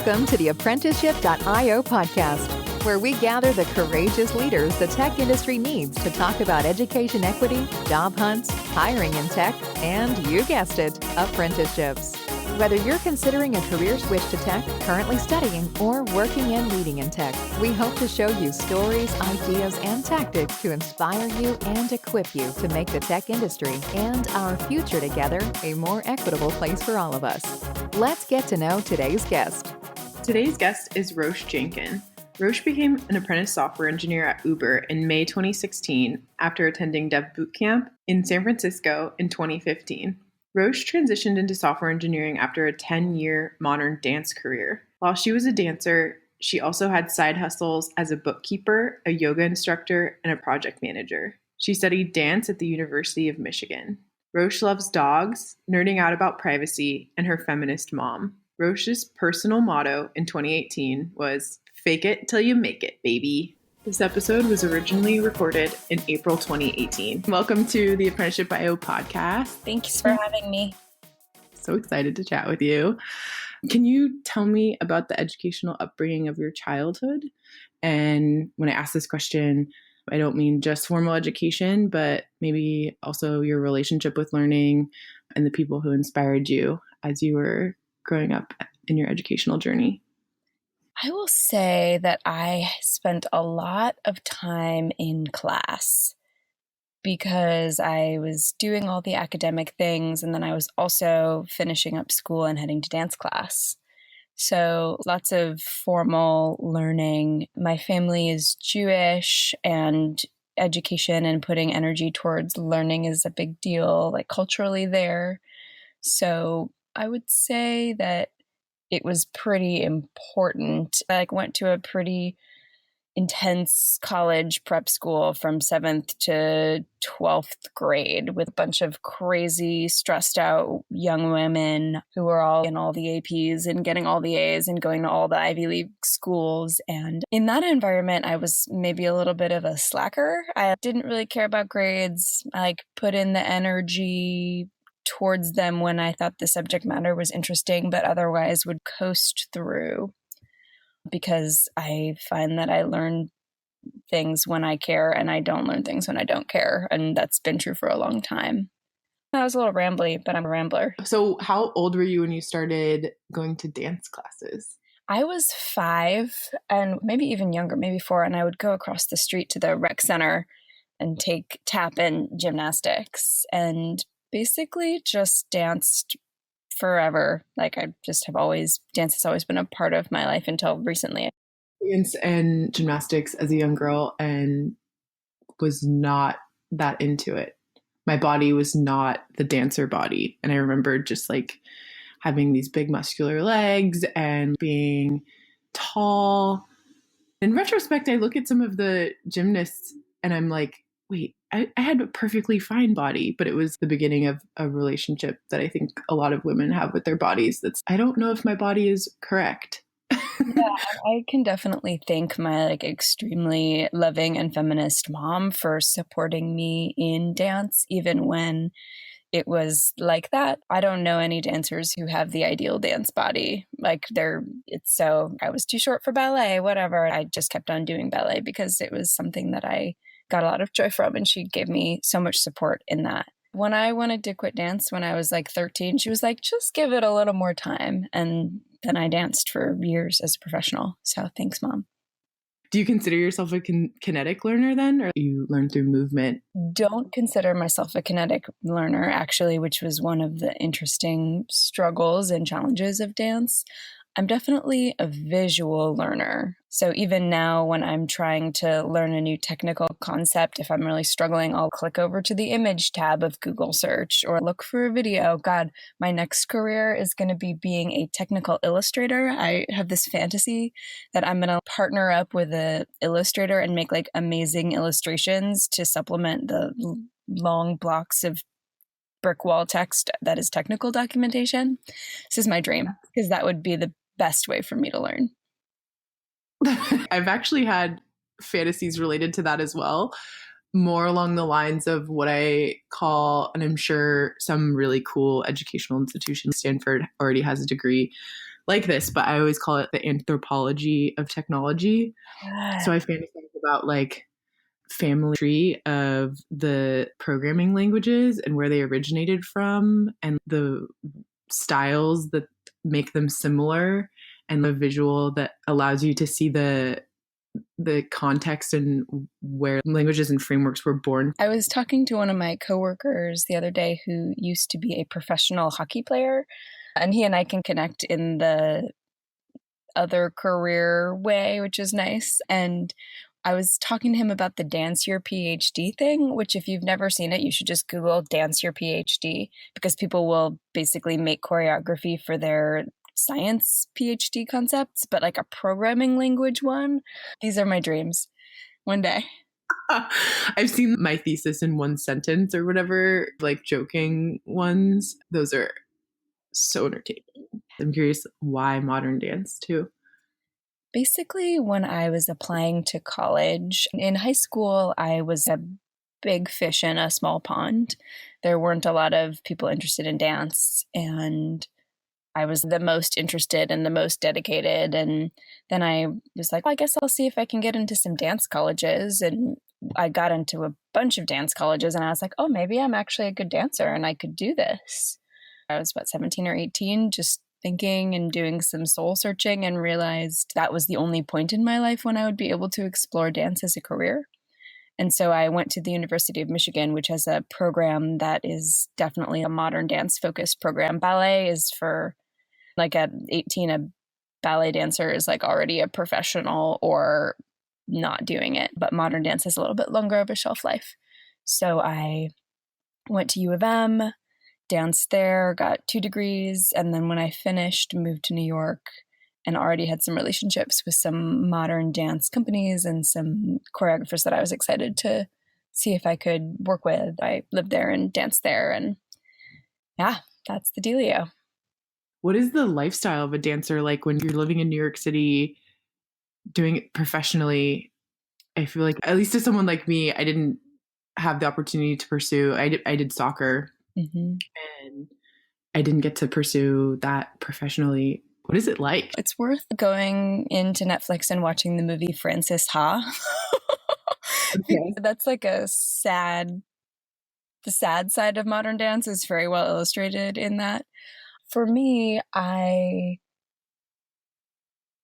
Welcome to the apprenticeship.io podcast, where we gather the courageous leaders the tech industry needs to talk about education equity, job hunts, hiring in tech, and you guessed it, apprenticeships. Whether you're considering a career switch to tech, currently studying, or working and leading in tech, we hope to show you stories, ideas, and tactics to inspire you and equip you to make the tech industry and our future together a more equitable place for all of us. Let's get to know today's guest. Today's guest is Roche Janken. Roche became an apprentice software engineer at Uber in May 2016 after attending Dev Bootcamp in San Francisco in 2015. Roche transitioned into software engineering after a 10-year modern dance career. While she was a dancer, she also had side hustles as a bookkeeper, a yoga instructor, and a project manager. She studied dance at the University of Michigan. Roche loves dogs, nerding out about privacy, and her feminist mom. Roche's personal motto in 2018 was, "Fake it till you make it, baby." This episode was originally recorded in April 2018. Welcome to the Apprenticeship.io podcast. Thanks for having me. So excited to chat with you. Can you tell me about the educational upbringing of your childhood? And when I ask this question, I don't mean just formal education, but maybe also your relationship with learning and the people who inspired you as you were growing up in your educational journey. I will say that I spent a lot of time in class because I was doing all the academic things, and then I was also finishing up school and heading to dance class. So lots of formal learning. My family is Jewish, and education and putting energy towards learning is a big deal, like culturally there. So I would say that it was pretty important. I went to a pretty intense college prep school from 7th to 12th grade with a bunch of crazy, stressed out young women who were all in all the APs and getting all the A's and going to all the Ivy League schools. And in that environment, I was maybe a little bit of a slacker. I didn't really care about grades. I put in the energy towards them when I thought the subject matter was interesting, but otherwise would coast through because I find that I learn things when I care and I don't learn things when I don't care. And that's been true for a long time. I was a little rambly, but I'm a rambler. So how old were you when you started going to dance classes? I was 5 and maybe even younger, maybe 4. And I would go across the street to the rec center and take tap and gymnastics and basically just danced forever. Like I just have always, dance has always been a part of my life until recently. Dance and gymnastics as a young girl and was not that into it. My body was not the dancer body. And I remember just like having these big muscular legs and being tall. In retrospect, I look at some of the gymnasts and I'm like, wait, I had a perfectly fine body, but it was the beginning of a relationship that I think a lot of women have with their bodies. I don't know if my body is correct. Yeah, I can definitely thank my extremely loving and feminist mom for supporting me in dance, even when it was like that. I don't know any dancers who have the ideal dance body. I was too short for ballet, whatever. I just kept on doing ballet because it was something that I got a lot of joy from, and she gave me so much support in that. When I wanted to quit dance when I was 13, she was like, just give it a little more time. And then I danced for years as a professional. So thanks, Mom. Do you consider yourself a kinetic learner then, or you learn through movement? Don't consider myself a kinetic learner, actually, which was one of the interesting struggles and challenges of dance. I'm definitely a visual learner. So even now when I'm trying to learn a new technical concept, if I'm really struggling, I'll click over to the image tab of Google search or look for a video. God, my next career is going to be being a technical illustrator. I have this fantasy that I'm going to partner up with an illustrator and make amazing illustrations to supplement the long blocks of brick wall text that is technical documentation. This is my dream because that would be the best way for me to learn. I've actually had fantasies related to that as well, more along the lines of what I call, and I'm sure some really cool educational institution, Stanford already has a degree, like this, but I always call it the anthropology of technology. So I fantasize about like family tree of the programming languages and where they originated from and the styles that make them similar and the visual that allows you to see the context and where languages and frameworks were born. I was talking to one of my coworkers the other day who used to be a professional hockey player, and he and I can connect in the other career way, which is nice. And I was talking to him about the Dance Your PhD thing, which if you've never seen it, you should just Google Dance Your PhD, because people will basically make choreography for their science PhD concepts, but like a programming language one. These are my dreams one day. I've seen my thesis in one sentence or whatever, like joking ones. Those are so entertaining. I'm curious why modern dance too. Basically, when I was applying to college, in high school, I was a big fish in a small pond. There weren't a lot of people interested in dance, and I was the most interested and the most dedicated. And then I was like, well, I guess I'll see if I can get into some dance colleges. And I got into a bunch of dance colleges, and I was like, oh, maybe I'm actually a good dancer and I could do this. I was, 17 or 18, just thinking and doing some soul searching, and realized that was the only point in my life when I would be able to explore dance as a career. And so I went to the University of Michigan, which has a program that is definitely a modern dance focused program. Ballet is for, like, at 18, a ballet dancer is like already a professional or not doing it, but modern dance has a little bit longer of a shelf life. So I went to U of M, danced there, got 2 degrees, and then when I finished, moved to New York and already had some relationships with some modern dance companies and some choreographers that I was excited to see if I could work with. I lived there and danced there, and yeah, that's the dealio. What is the lifestyle of a dancer like when you're living in New York City, doing it professionally? I feel like, at least to someone like me, I didn't have the opportunity to pursue. I did soccer, and I didn't get to pursue that professionally. What is it like? It's worth going into Netflix and watching the movie Frances Ha. Okay. That's like the sad side of modern dance is very well illustrated in that. For me, I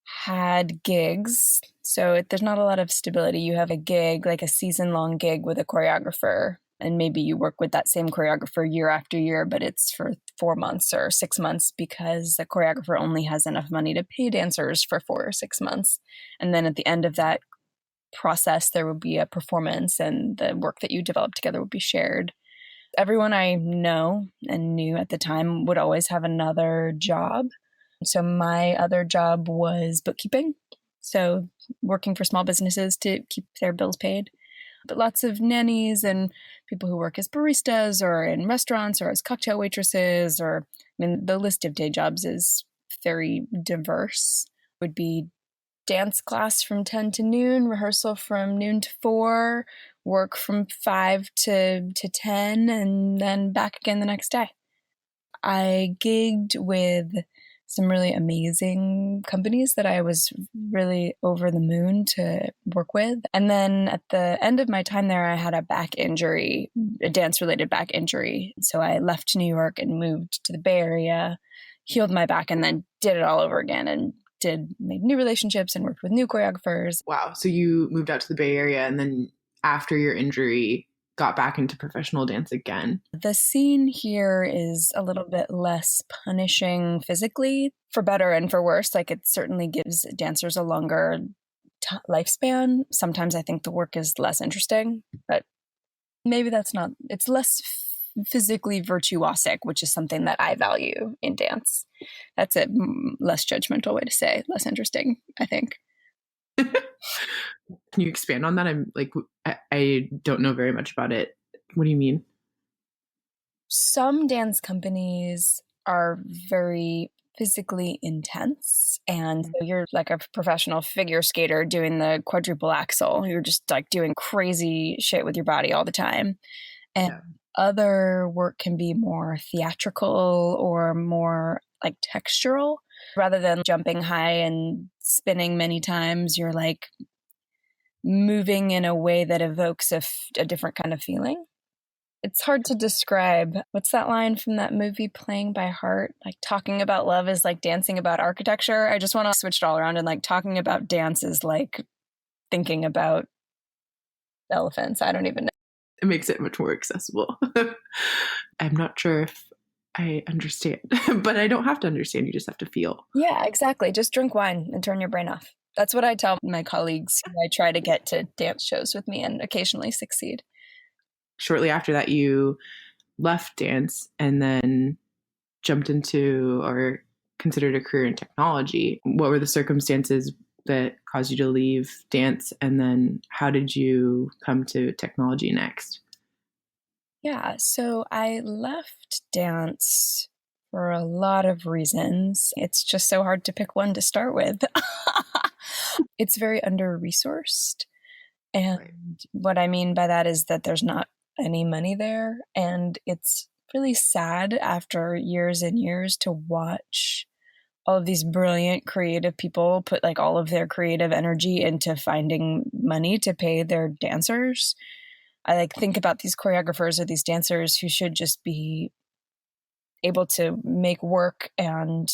had gigs. So there's not a lot of stability. You have a gig, like a season-long gig with a choreographer, and maybe you work with that same choreographer year after year, but it's for 4 months or 6 months because the choreographer only has enough money to pay dancers for 4 or 6 months. And then at the end of that process, there will be a performance, and the work that you develop together will be shared. Everyone I know and knew at the time would always have another job. So my other job was bookkeeping. So working for small businesses to keep their bills paid. But lots of nannies and people who work as baristas or in restaurants or as cocktail waitresses, or, I mean, the list of day jobs is very diverse. Would be dance class from 10 to noon, rehearsal from noon to 4, work from 5 to 10, and then back again the next day. I gigged with some really amazing companies that I was really over the moon to work with. And then at the end of my time there, I had a back injury, a dance-related back injury. So I left New York and moved to the Bay Area, healed my back, and then did it all over again and made new relationships and worked with new choreographers. Wow. So you moved out to the Bay Area, and then after your injury, got back into professional dance again. The scene here is a little bit less punishing physically, for better and for worse. Like, it certainly gives dancers a longer lifespan. Sometimes I think the work is less interesting, but maybe that's not, it's less physically virtuosic, which is something that I value in dance. That's a less judgmental way to say less interesting, I think. Can you expand on that? I'm like, I don't know very much about it. What do you mean? Some dance companies are very physically intense, and so you're like a professional figure skater doing the quadruple axel. You're just like doing crazy shit with your body all the time. And other work can be more theatrical or more like textural. Rather than jumping high and spinning many times, you're like moving in a way that evokes a different kind of feeling. It's hard to describe. What's that line from that movie, Playing by Heart? Like, talking about love is like dancing about architecture. I just want to switch it all around, and like talking about dance is like thinking about elephants. I don't even know. It makes it much more accessible. I'm not sure if I understand, but I don't have to understand. You just have to feel. Yeah, exactly. Just drink wine and turn your brain off. That's what I tell my colleagues who I try to get to dance shows with me and occasionally succeed. Shortly after that, you left dance and then jumped into or considered a career in technology. What were the circumstances that caused you to leave dance? And then how did you come to technology next? Yeah, so I left dance for a lot of reasons. It's just so hard to pick one to start with. It's very under-resourced. And Right. what I mean by that is that there's not any money there. And it's really sad after years and years to watch all of these brilliant creative people put like all of their creative energy into finding money to pay their dancers. I like think about these choreographers or these dancers who should just be able to make work and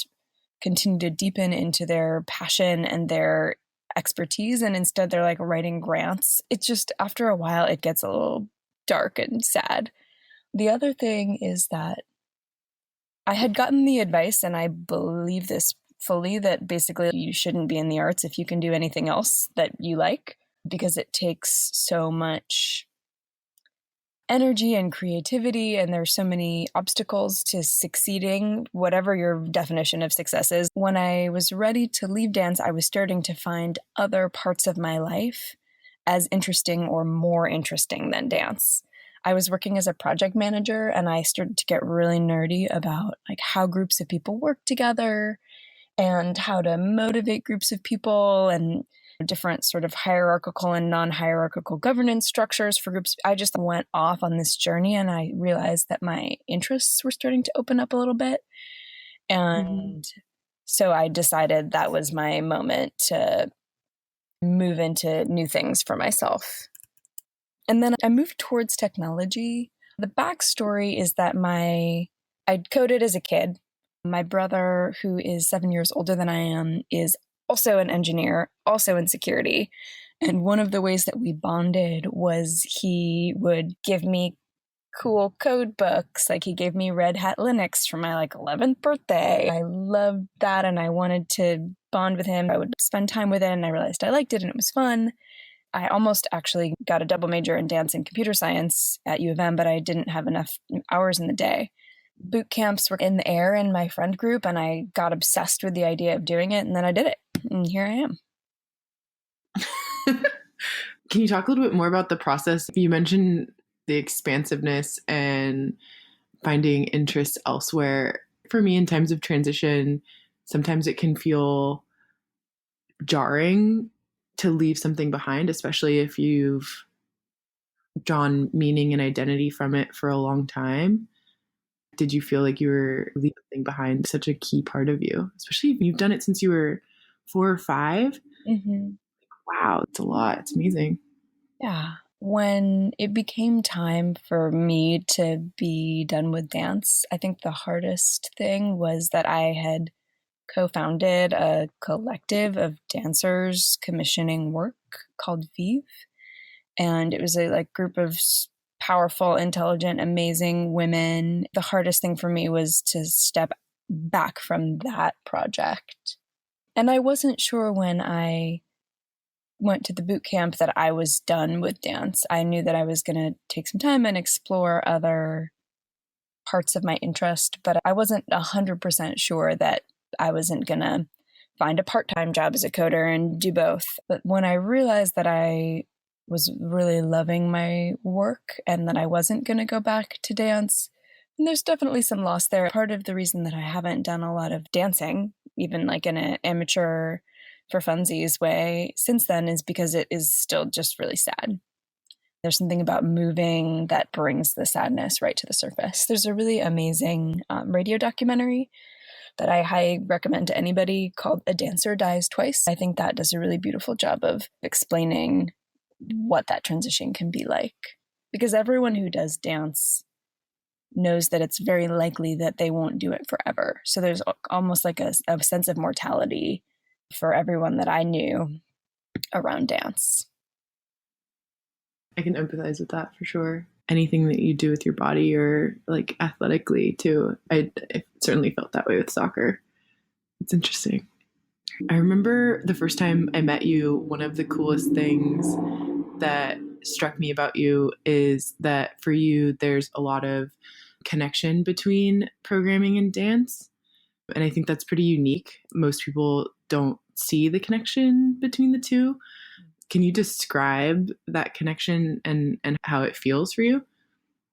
continue to deepen into their passion and their expertise. And instead they're like writing grants. It's just, after a while, it gets a little dark and sad. The other thing is that I had gotten the advice, and I believe this fully, that basically you shouldn't be in the arts if you can do anything else that you like, because it takes so much energy and creativity, and there's so many obstacles to succeeding, whatever your definition of success is. When I was ready to leave dance, I was starting to find other parts of my life as interesting or more interesting than dance. I was working as a project manager, and I started to get really nerdy about like how groups of people work together and how to motivate groups of people and different sort of hierarchical and non-hierarchical governance structures for groups. I just went off on this journey, and I realized that my interests were starting to open up a little bit. And so I decided that was my moment to move into new things for myself. And then I moved towards technology. The backstory is that I'd coded as a kid. My brother, who is 7 years older than I am, is also an engineer, also in security. And one of the ways that we bonded was he would give me cool code books. Like, he gave me Red Hat Linux for my 11th birthday. I loved that, and I wanted to bond with him. I would spend time with it, and I realized I liked it and it was fun. I almost actually got a double major in dance and computer science at U of M, but I didn't have enough hours in the day. Boot camps were in the air in my friend group, and I got obsessed with the idea of doing it, and then I did it, and here I am. Can you talk a little bit more about the process? You mentioned the expansiveness and finding interest elsewhere. For me, in times of transition, sometimes it can feel jarring to leave something behind, especially if you've drawn meaning and identity from it for a long time. Did you feel like you were leaving something behind, such a key part of you, especially if you've done it since you were 4 or 5? Mm-hmm. Wow, it's a lot. It's amazing. Yeah. When it became time for me to be done with dance, I think the hardest thing was that I had co-founded a collective of dancers commissioning work called Vive. And it was a group of powerful, intelligent, amazing women. The hardest thing for me was to step back from that project. And I wasn't sure when I went to the boot camp that I was done with dance. I knew that I was going to take some time and explore other parts of my interest, but I wasn't 100% sure that I wasn't going to find a part-time job as a coder and do both. But when I realized that I was really loving my work and that I wasn't going to go back to dance, and there's definitely some loss there. Part of the reason that I haven't done a lot of dancing, even in an amateur for funsies way since then, is because it is still just really sad. There's something about moving that brings the sadness right to the surface. There's a really amazing radio documentary that I highly recommend to anybody called A Dancer Dies Twice. I think that does a really beautiful job of explaining what that transition can be like. Because everyone who does dance knows that it's very likely that they won't do it forever. So there's almost like a sense of mortality for everyone that I knew around dance. I can empathize with that for sure. Anything that you do with your body or like athletically too. I certainly felt that way with soccer. It's interesting. I remember the first time I met you, one of the coolest things that struck me about you is that for you, there's a lot of connection between programming and dance. And I think that's pretty unique. Most people don't see the connection between the two. Can you describe that connection and how it feels for you?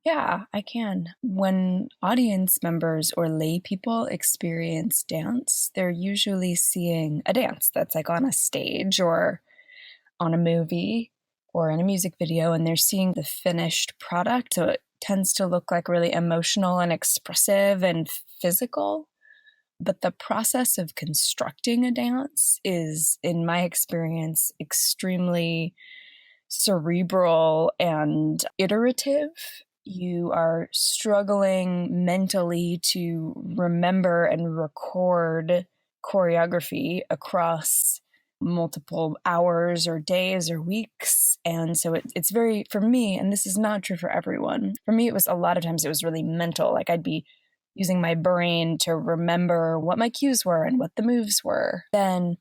Yeah, I can. When audience members or lay people experience dance, they're usually seeing a dance that's like on a stage or on a movie or in a music video, and they're seeing the finished product. So it tends to look like really emotional and expressive and physical. But the process of constructing a dance is, in my experience, extremely cerebral and iterative. You are struggling mentally to remember and record choreography across multiple hours or days or weeks. And so it's very, for me, and this is not true for everyone, for me, it was a lot of times it was really mental. Like I'd be using my brain to remember what my cues were and what the moves were. Then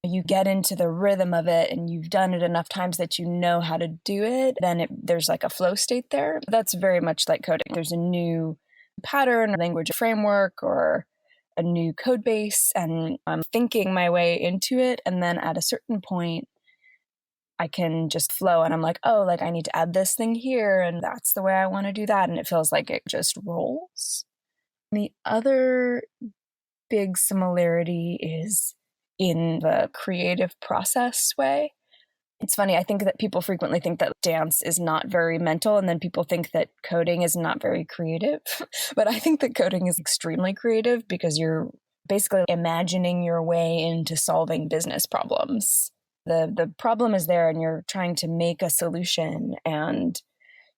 you get into the rhythm of it and you've done it enough times that you know how to do it, then there's like a flow state there. That's very much like coding. There's a new pattern, language framework, or a new code base, and I'm thinking my way into it. And then at a certain point, I can just flow and I'm like, oh, like I need to add this thing here. And that's the way I want to do that. And it feels like it just rolls. The other big similarity is in the creative process way. It's funny, I think that people frequently think that dance is not very mental, and then people think that coding is not very creative. But I think that coding is extremely creative because you're basically imagining your way into solving business problems. The problem is there and you're trying to make a solution, and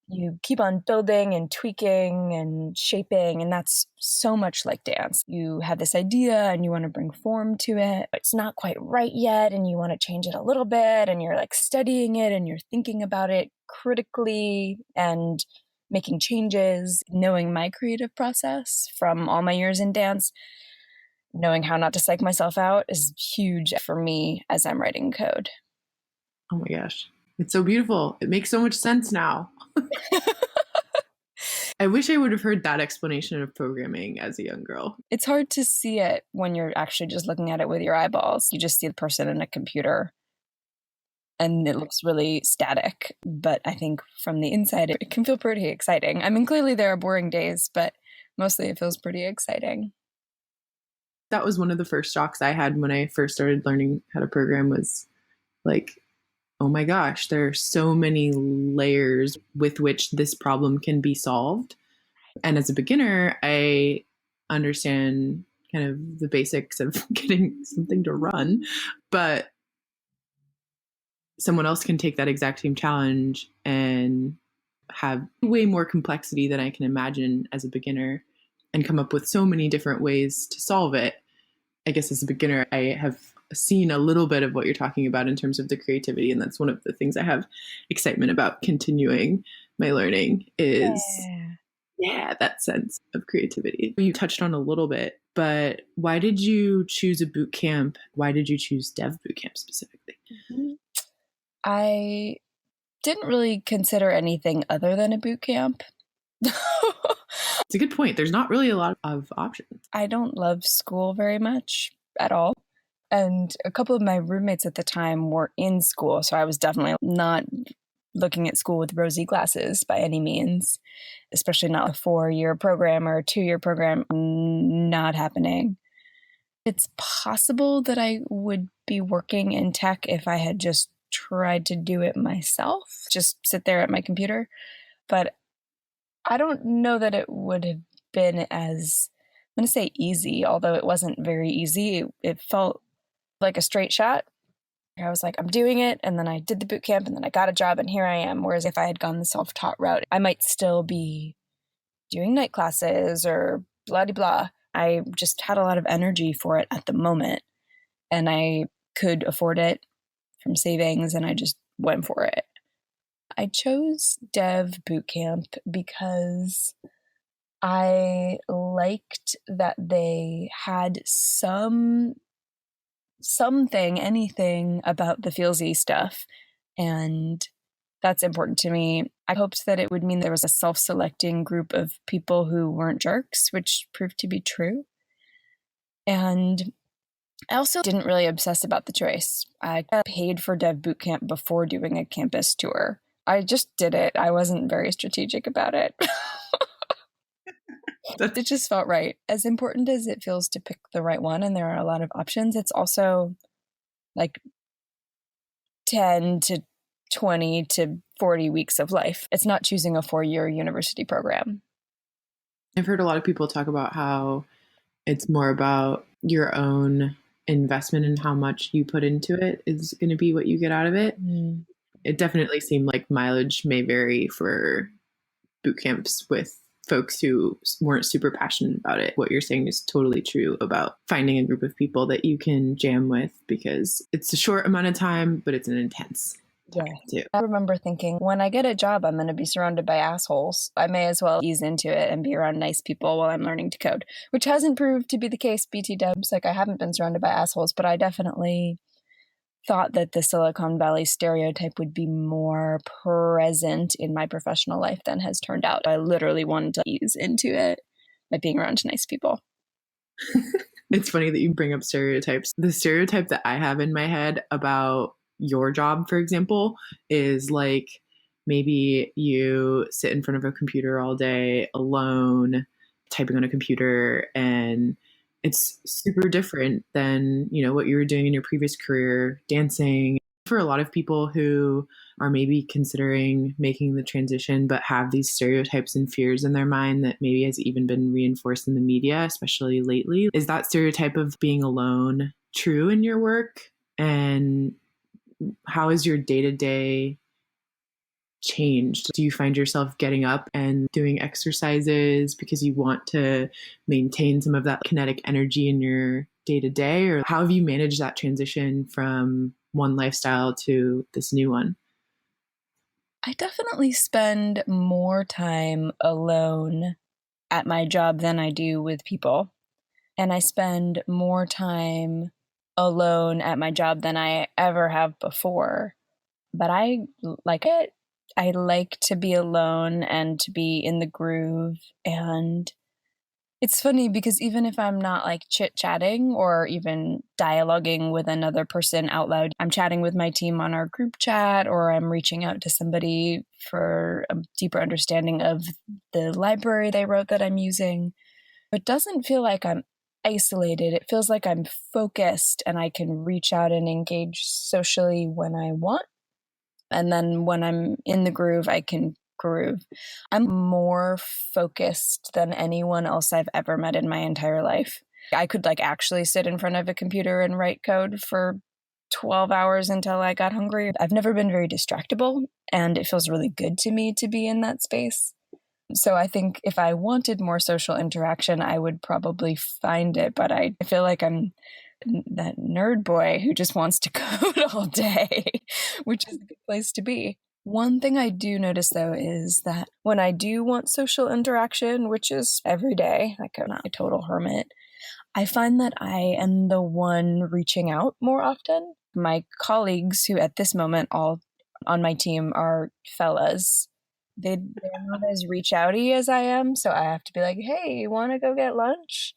you keep on building and tweaking and shaping, and that's so much like dance. You have this idea and you want to bring form to it. It's not quite right yet and you want to change it a little bit, and you're like studying it and you're thinking about it critically and making changes. Knowing my creative process from all my years in dance, knowing how not to psych myself out is huge for me as I'm writing code. Oh my gosh. It's so beautiful. It makes so much sense now. I wish I would have heard that explanation of programming as a young girl. It's hard to see it when you're actually just looking at it with your eyeballs. You just see the person in a computer and it looks really static. But I think from the inside, it can feel pretty exciting. I mean, clearly there are boring days, but mostly it feels pretty exciting. That was one of the first shocks I had when I first started learning how to program, was like, oh my gosh, there are so many layers with which this problem can be solved. And as a beginner, I understand kind of the basics of getting something to run, but someone else can take that exact same challenge and have way more complexity than I can imagine as a beginner and come up with so many different ways to solve it. I guess as a beginner, I have seen a little bit of what you're talking about in terms of the creativity. And that's one of the things I have excitement about continuing my learning is, that sense of creativity. You touched on a little bit, but why did you choose a boot camp? Why did you choose Dev Bootcamp specifically? Mm-hmm. I didn't really consider anything other than a boot camp. It's a good point. There's not really a lot of options. I don't love school very much at all. And a couple of my roommates at the time were in school, so I was definitely not looking at school with rosy glasses by any means, especially not a 4-year program or a 2-year program. Not happening. It's possible that I would be working in tech if I had just tried to do it myself, just sit there at my computer. But I don't know that it would have been as going to say easy, although it wasn't very easy. It felt like a straight shot. I was like, I'm doing it. And then I did the boot camp and then I got a job and here I am. Whereas if I had gone the self-taught route, I might still be doing night classes or blah, blah, blah. I just had a lot of energy for it at the moment and I could afford it from savings and I just went for it. I chose Dev Bootcamp because I liked that they had anything about the feelsy stuff. And that's important to me. I hoped that it would mean there was a self-selecting group of people who weren't jerks, which proved to be true. And I also didn't really obsess about the choice. I got paid for Dev Bootcamp before doing a campus tour. I just did it. I wasn't very strategic about it. It just felt right. As important as it feels to pick the right one, and there are a lot of options, it's also like 10 to 20 to 40 weeks of life. It's not choosing a 4-year university program. I've heard a lot of people talk about how it's more about your own investment and how much you put into it is going to be what you get out of it. Mm. It definitely seemed like mileage may vary for boot camps with folks who weren't super passionate about it. What you're saying is totally true about finding a group of people that you can jam with because it's a short amount of time, but it's an intense time too. I remember thinking, when I get a job, I'm going to be surrounded by assholes. I may as well ease into it and be around nice people while I'm learning to code, which hasn't proved to be the case, BT dubs. Like, I haven't been surrounded by assholes, but I definitely thought that the Silicon Valley stereotype would be more present in my professional life than has turned out. I literally wanted to ease into it by being around nice people. It's funny that you bring up stereotypes. The stereotype that I have in my head about your job, for example, is like maybe you sit in front of a computer all day alone, typing on a computer, and it's super different than, you know, what you were doing in your previous career, dancing. For a lot of people who are maybe considering making the transition, but have these stereotypes and fears in their mind that maybe has even been reinforced in the media, especially lately, is that stereotype of being alone true in your work? And how is your day-to-day changed? Do you find yourself getting up and doing exercises because you want to maintain some of that kinetic energy in your day-to-day? Or how have you managed that transition from one lifestyle to this new one? I definitely spend more time alone at my job than I do with people. And I spend more time alone at my job than I ever have before. But I like it. I like to be alone and to be in the groove. And it's funny because even if I'm not like chit-chatting or even dialoguing with another person out loud, I'm chatting with my team on our group chat, or I'm reaching out to somebody for a deeper understanding of the library they wrote that I'm using. It doesn't feel like I'm isolated. It feels like I'm focused and I can reach out and engage socially when I want. And then when I'm in the groove, I can groove. I'm more focused than anyone else I've ever met in my entire life. I could like actually sit in front of a computer and write code for 12 hours until I got hungry. I've never been very distractible, and it feels really good to me to be in that space. So I think if I wanted more social interaction, I would probably find it, but I feel like I'm that nerd boy who just wants to code all day, which is a good place to be. One thing I do notice, though, is that when I do want social interaction, which is every day, like I'm not a total hermit, I find that I am the one reaching out more often. My colleagues, who at this moment all on my team are fellas, they're not as reach outy as I am, so I have to be like, hey, you want to go get lunch?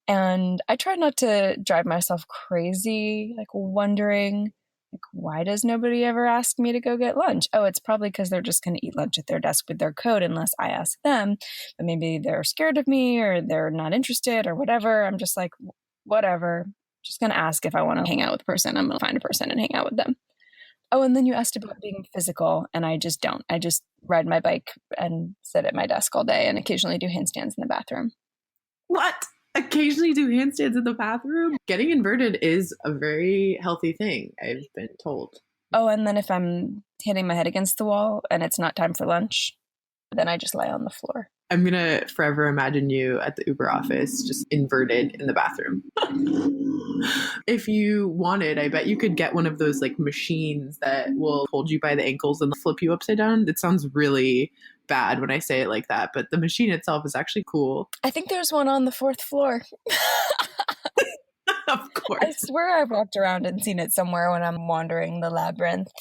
And I try not to drive myself crazy, like wondering, like, why does nobody ever ask me to go get lunch? Oh, it's probably because they're just going to eat lunch at their desk with their code unless I ask them. But maybe they're scared of me or they're not interested or whatever. I'm just like, whatever. Just going to ask if I want to hang out with a person. I'm going to find a person and hang out with them. Oh, and then you asked about being physical, and I just don't. I just ride my bike and sit at my desk all day and occasionally do handstands in the bathroom. What? occasionally do handstands in the bathroom. Getting inverted is a very healthy thing, I've been told. Oh, and then if I'm hitting my head against the wall and it's not time for lunch, then I just lie on the floor. I'm going to forever imagine you at the Uber office, just inverted in the bathroom. If you wanted, I bet you could get one of those like machines that will hold you by the ankles and flip you upside down. It sounds really bad when I say it like that, but the machine itself is actually cool. I think there's one on the 4th floor. Of course. I swear I've walked around and seen it somewhere when I'm wandering the labyrinth.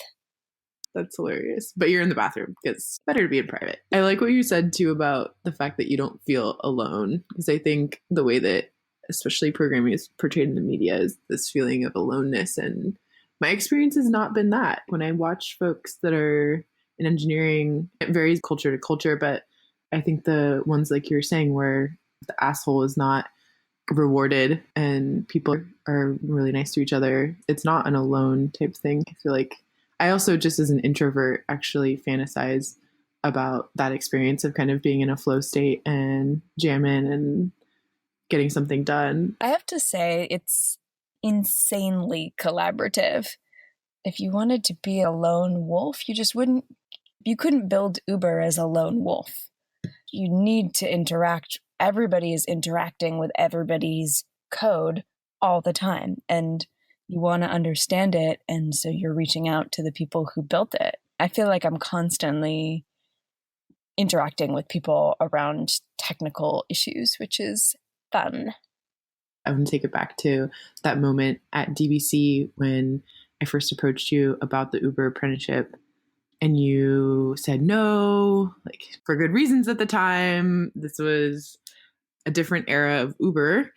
That's hilarious. But you're in the bathroom because it's better to be in private. I like what you said too about the fact that you don't feel alone, because I think the way that especially programming is portrayed in the media is this feeling of aloneness. And my experience has not been that. When I watch folks that are in engineering, it varies culture to culture, but I think the ones like you're saying where the asshole is not rewarded and people are really nice to each other, it's not an alone type thing. I feel like I also, just as an introvert, actually fantasize about that experience of kind of being in a flow state and jamming and getting something done. I have to say, it's insanely collaborative. If you wanted to be a lone wolf, you couldn't build Uber as a lone wolf. You need to interact. Everybody is interacting with everybody's code all the time. And you want to understand it. And so you're reaching out to the people who built it. I feel like I'm constantly interacting with people around technical issues, which is fun. I want to take it back to that moment at DBC when I first approached you about the Uber apprenticeship. And you said no, like for good reasons at the time. This was a different era of Uber.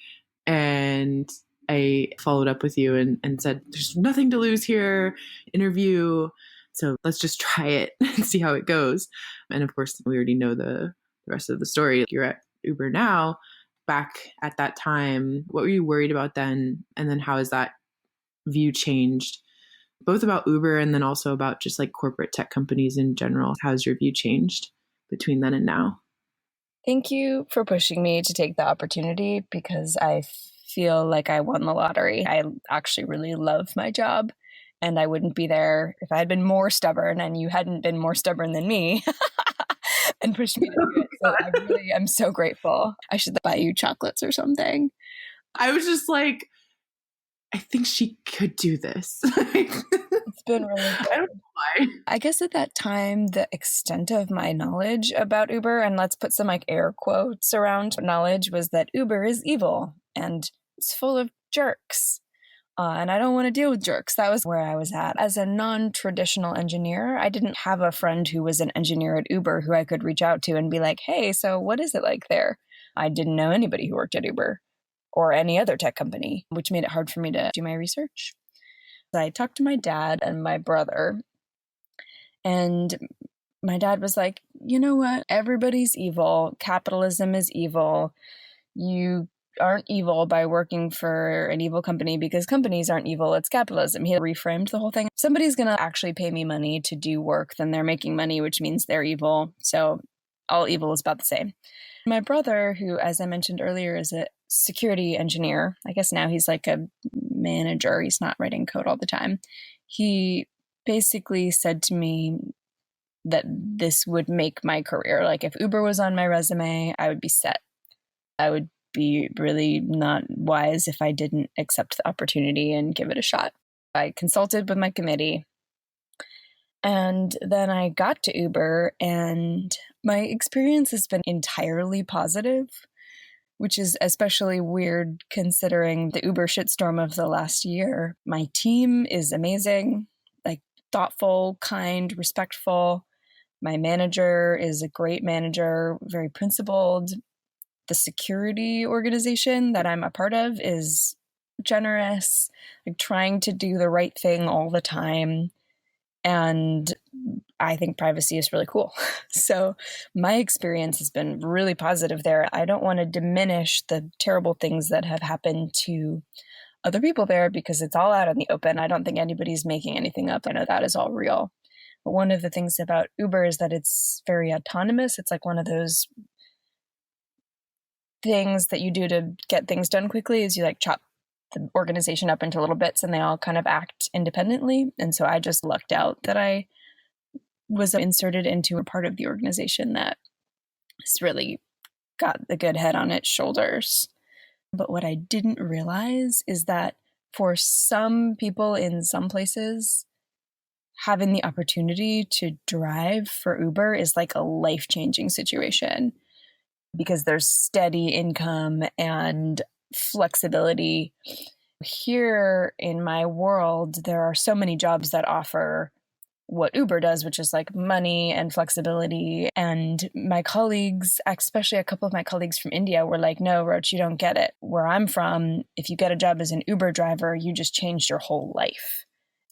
And I followed up with you and said, there's nothing to lose here, interview. So let's just try it and see how it goes. And of course, we already know the rest of the story. You're at Uber now. Back at that time, what were you worried about then? And then how has that view changed? Both about Uber and then also about just like corporate tech companies in general. How's your view changed between then and now? Thank you for pushing me to take the opportunity, because I feel like I won the lottery. I actually really love my job, and I wouldn't be there if I had been more stubborn and you hadn't been more stubborn than me and pushed me to do it. So I'm so grateful. I should buy you chocolates or something. I was just like, I think she could do this. It's been really good. I don't know why. I guess at that time, the extent of my knowledge about Uber, and let's put some like air quotes around knowledge, was that Uber is evil and it's full of jerks. And I don't want to deal with jerks. That was where I was at. As a non-traditional engineer, I didn't have a friend who was an engineer at Uber who I could reach out to and be like, hey, so what is it like there? I didn't know anybody who worked at Uber or any other tech company, which made it hard for me to do my research. I talked to my dad and my brother, and my dad was like, you know what? Everybody's evil. Capitalism is evil. You aren't evil by working for an evil company because companies aren't evil. It's capitalism. He reframed the whole thing. If somebody's going to actually pay me money to do work, then they're making money, which means they're evil. So all evil is about the same. My brother, who, as I mentioned earlier, is a security engineer. I guess now he's like a manager. He's not writing code all the time. He basically said to me that this would make my career. Like if Uber was on my resume, I would be set. I would be really not wise if I didn't accept the opportunity and give it a shot. I consulted with my committee. And then I got to Uber, and my experience has been entirely positive, which is especially weird considering the Uber shitstorm of the last year. My team is amazing, like thoughtful, kind, respectful. My manager is a great manager, very principled. The security organization that I'm a part of is generous, like trying to do the right thing all the time. And I think privacy is really cool. So my experience has been really positive there. I don't want to diminish the terrible things that have happened to other people there because it's all out in the open. I don't think anybody's making anything up. I know that is all real. But one of the things about Uber is that it's very autonomous. It's like one of those things that you do to get things done quickly is you like chop the organization up into little bits and they all kind of act independently. And so I just lucked out that I was inserted into a part of the organization that has really got the good head on its shoulders. But what I didn't realize is that for some people in some places, having the opportunity to drive for Uber is like a life-changing situation because there's steady income and flexibility. Here in my world, there are so many jobs that offer what Uber does, which is like money and flexibility. And my colleagues, especially a couple of my colleagues from India, were like, no, Roche, you don't get it. Where I'm from, if you get a job as an Uber driver, you just changed your whole life.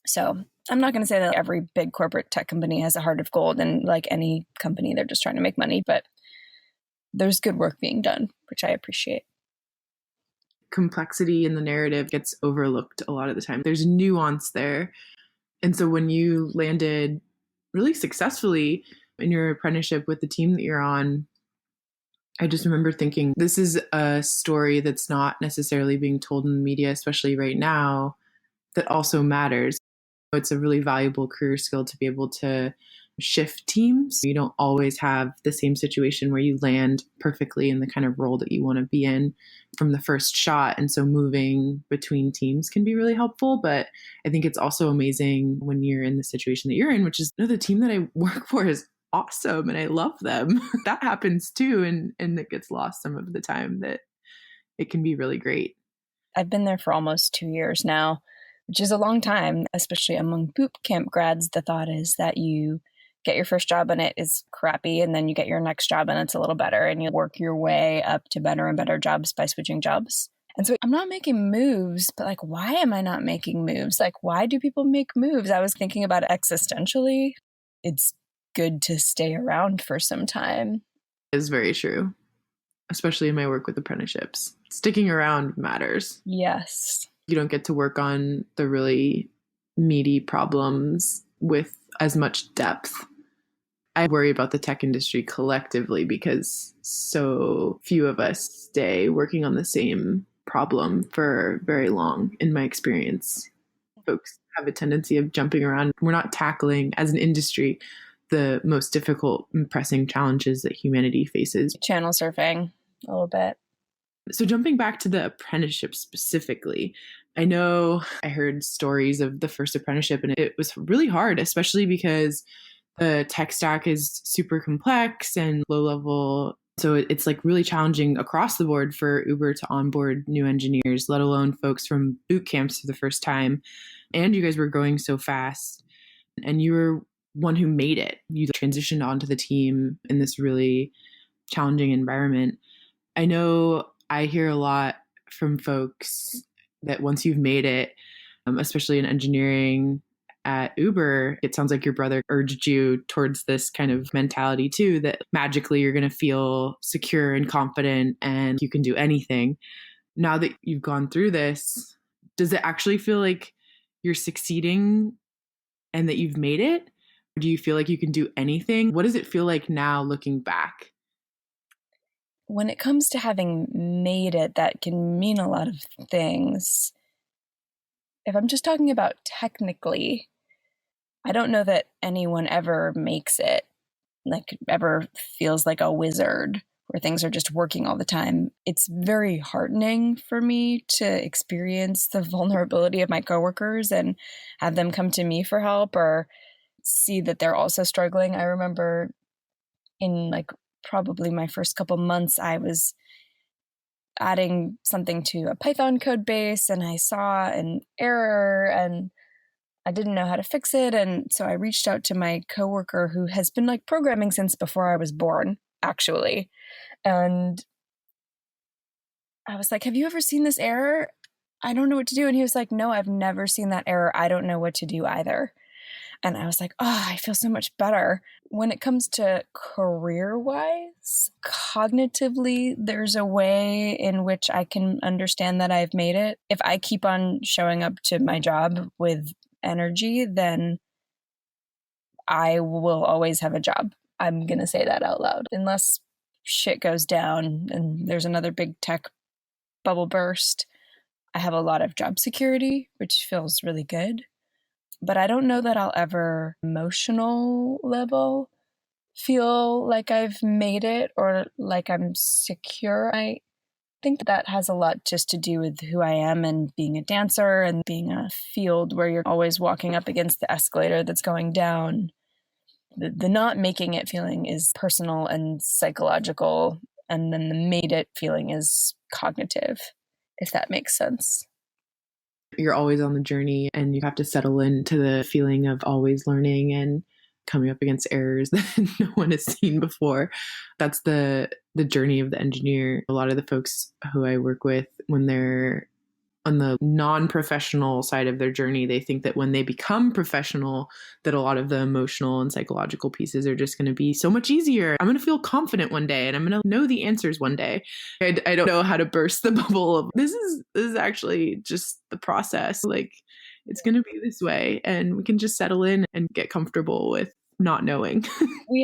So I'm not going to say that every big corporate tech company has a heart of gold, and like any company, they're just trying to make money, but there's good work being done, which I appreciate. Complexity in the narrative gets overlooked a lot of the time. There's nuance there. And so when you landed really successfully in your apprenticeship with the team that you're on, I just remember thinking, this is a story that's not necessarily being told in the media, especially right now, that also matters. It's a really valuable career skill to be able to shift teams. You don't always have the same situation where you land perfectly in the kind of role that you want to be in from the first shot. And so moving between teams can be really helpful. But I think it's also amazing when you're in the situation that you're in, which is, the team that I work for is awesome and I love them. That happens too. And it gets lost some of the time that it can be really great. I've been there for almost 2 years now, which is a long time, especially among boot camp grads. The thought is that you get your first job and it is crappy, and then you get your next job and it's a little better, and you work your way up to better and better jobs by switching jobs. And so I'm not making moves, but like, why am I not making moves? Like, why do people make moves? I was thinking about it existentially. It's good to stay around for some time. It's very true, especially in my work with apprenticeships. Sticking around matters. Yes. You don't get to work on the really meaty problems with as much depth. I worry about the tech industry collectively because so few of us stay working on the same problem for very long, in my experience. Folks have a tendency of jumping around. We're not tackling, as an industry, the most difficult and pressing challenges that humanity faces. Channel surfing a little bit. So jumping back to the apprenticeship specifically, I know I heard stories of the first apprenticeship and it was really hard, especially because the tech stack is super complex and low level. So it's like really challenging across the board for Uber to onboard new engineers, let alone folks from boot camps for the first time. And you guys were growing so fast and you were one who made it. You transitioned onto the team in this really challenging environment. I know I hear a lot from folks that once you've made it, especially in engineering at Uber, it sounds like your brother urged you towards this kind of mentality too, that magically you're going to feel secure and confident and you can do anything. Now that you've gone through this, does it actually feel like you're succeeding and that you've made it? Or do you feel like you can do anything? What does it feel like now looking back? When it comes to having made it, that can mean a lot of things. If I'm just talking about technically, I don't know that anyone ever makes it, like ever feels like a wizard where things are just working all the time. It's very heartening for me to experience the vulnerability of my coworkers and have them come to me for help or see that they're also struggling. I remember in like probably my first couple months, I was adding something to a Python code base and I saw an error and I didn't know how to fix it. And so I reached out to my coworker who has been like programming since before I was born, actually. And I was like, have you ever seen this error? I don't know what to do. And he was like, no, I've never seen that error. I don't know what to do either. And I was like, oh, I feel so much better. When it comes to career-wise, cognitively, there's a way in which I can understand that I've made it. If I keep on showing up to my job with energy, then I will always have a job. I'm going to say that out loud. Unless shit goes down and there's another big tech bubble burst, I have a lot of job security, which feels really good. But I don't know that I'll ever emotional level feel like I've made it or like I'm secure. I think that has a lot just to do with who I am and being a dancer and being a field where you're always walking up against the escalator that's going down. The not making it feeling is personal and psychological, and then the made it feeling is cognitive, if that makes sense. You're always on the journey and you have to settle into the feeling of always learning and coming up against errors that no one has seen before. That's the journey of the engineer. A lot of the folks who I work with, when they're on the non-professional side of their journey, they think that when they become professional, that a lot of the emotional and psychological pieces are just going to be so much easier. I'm going to feel confident one day and I'm going to know the answers one day. I don't know how to burst the bubble of this is actually just the process. Like, it's going to be this way and we can just settle in and get comfortable with not knowing.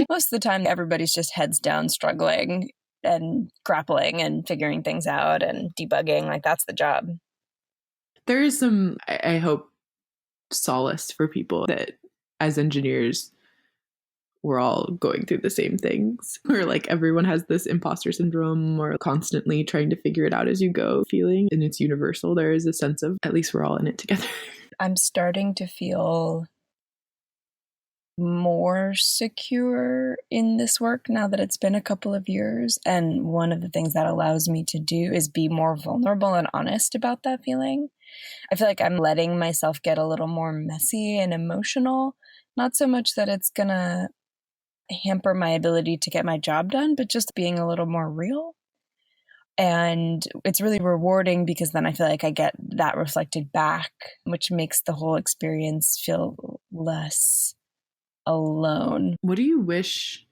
Most of the time, everybody's just heads down, struggling and grappling and figuring things out and debugging. Like, that's the job. There is some, I hope, solace for people that as engineers, we're all going through the same things. Where like everyone has this imposter syndrome or constantly trying to figure it out as you go feeling. And it's universal. There is a sense of at least we're all in it together. I'm starting to feel more secure in this work now that it's been a couple of years. And one of the things that allows me to do is be more vulnerable and honest about that feeling. I feel like I'm letting myself get a little more messy and emotional. Not so much that it's going to hamper my ability to get my job done, but just being a little more real. And it's really rewarding because then I feel like I get that reflected back, which makes the whole experience feel less alone. What do you wish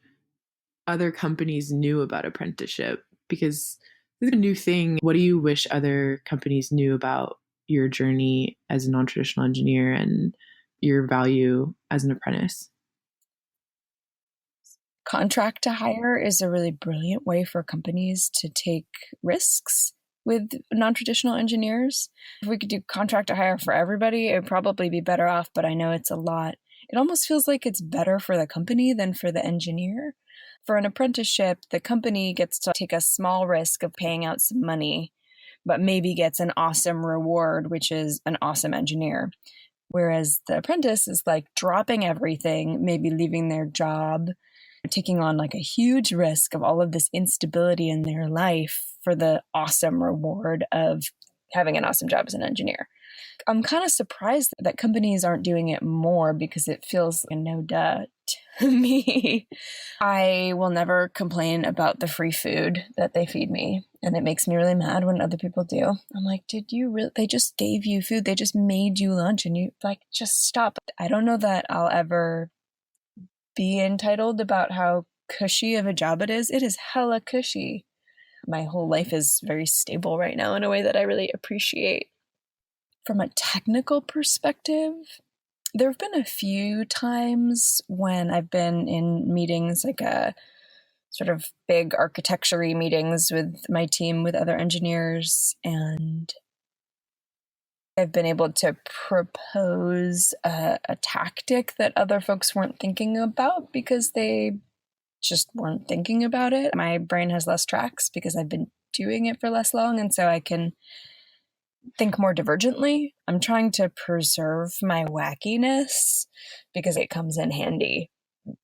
other companies knew about apprenticeship? Because this is a new thing. What do you wish other companies knew about your journey as a non-traditional engineer and your value as an apprentice? Contract to hire is a really brilliant way for companies to take risks with non-traditional engineers. If we could do contract to hire for everybody, it would probably be better off, but I know it's a lot. It almost feels like it's better for the company than for the engineer. For an apprenticeship, the company gets to take a small risk of paying out some money, but maybe gets an awesome reward, which is an awesome engineer. Whereas the apprentice is like dropping everything, maybe leaving their job, taking on like a huge risk of all of this instability in their life for the awesome reward of having an awesome job as an engineer. I'm kind of surprised that companies aren't doing it more because it feels like a no duh to me. I will never complain about the free food that they feed me. And it makes me really mad when other people do. I'm like, did you really? They just gave you food. They just made you lunch and you like, just stop. I don't know that I'll ever be entitled about how cushy of a job it is. It is hella cushy. My whole life is very stable right now in a way that I really appreciate. From a technical perspective, there have been a few times when I've been in meetings, like a sort of big architecture-y meetings with my team, with other engineers, and I've been able to propose a tactic that other folks weren't thinking about because they just weren't thinking about it. My brain has less tracks because I've been doing it for less long, and so I can think more divergently. I'm trying to preserve my wackiness because it comes in handy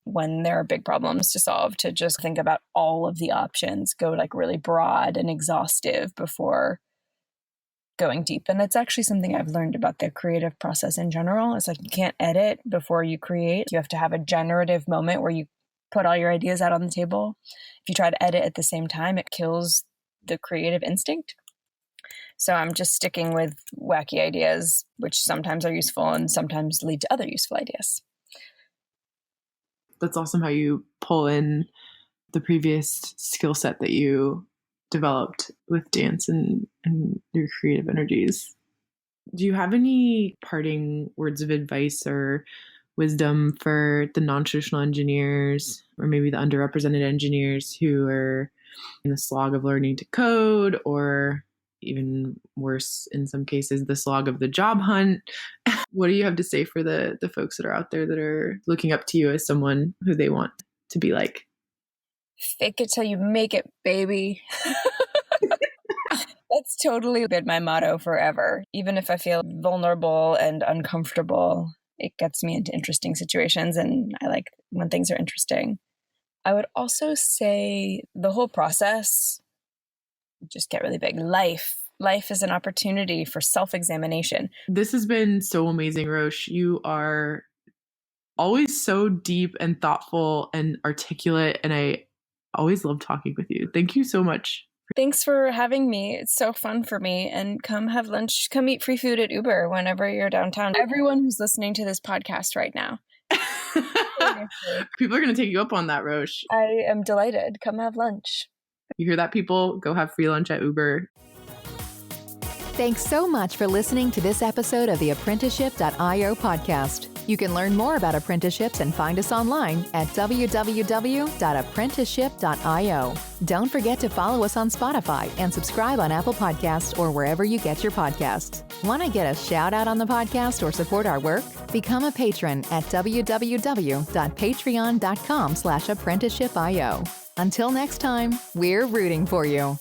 when there are big problems to solve, to just think about all of the options, go like really broad and exhaustive before going deep. And it's actually something I've learned about the creative process in general. It's like you can't edit before you create. You have to have a generative moment where you put all your ideas out on the table. If you try to edit at the same time, it kills the creative instinct. So I'm just sticking with wacky ideas, which sometimes are useful and sometimes lead to other useful ideas. That's awesome how you pull in the previous skill set that you developed with dance and your creative energies. Do you have any parting words of advice or wisdom for the non-traditional engineers or maybe the underrepresented engineers who are in the slog of learning to code, or even worse in some cases, the slog of the job hunt. What do you have to say for the folks that are out there that are looking up to you as someone who they want to be like? Fake it till you make it, baby. That's totally been my motto forever. Even if I feel vulnerable and uncomfortable, it gets me into interesting situations, and I like when things are interesting. I would also say the whole process, just get really big. Life is an opportunity for self-examination. This has been so amazing, Roche. You are always so deep and thoughtful and articulate, and I always love talking with you. Thank you so much. Thanks for having me. It's so fun for me. And come have lunch, come eat free food at Uber whenever you're downtown. Everyone who's listening to this podcast right now. People are going to take you up on that, Roche. I am delighted. Come have lunch. You hear that, people? Go have free lunch at Uber. Thanks so much for listening to this episode of the Apprenticeship.io podcast. You can learn more about apprenticeships and find us online at www.apprenticeship.io. Don't forget to follow us on Spotify and subscribe on Apple Podcasts or wherever you get your podcasts. Want to get a shout out on the podcast or support our work? Become a patron at www.patreon.com/apprenticeship.io. Until next time, we're rooting for you.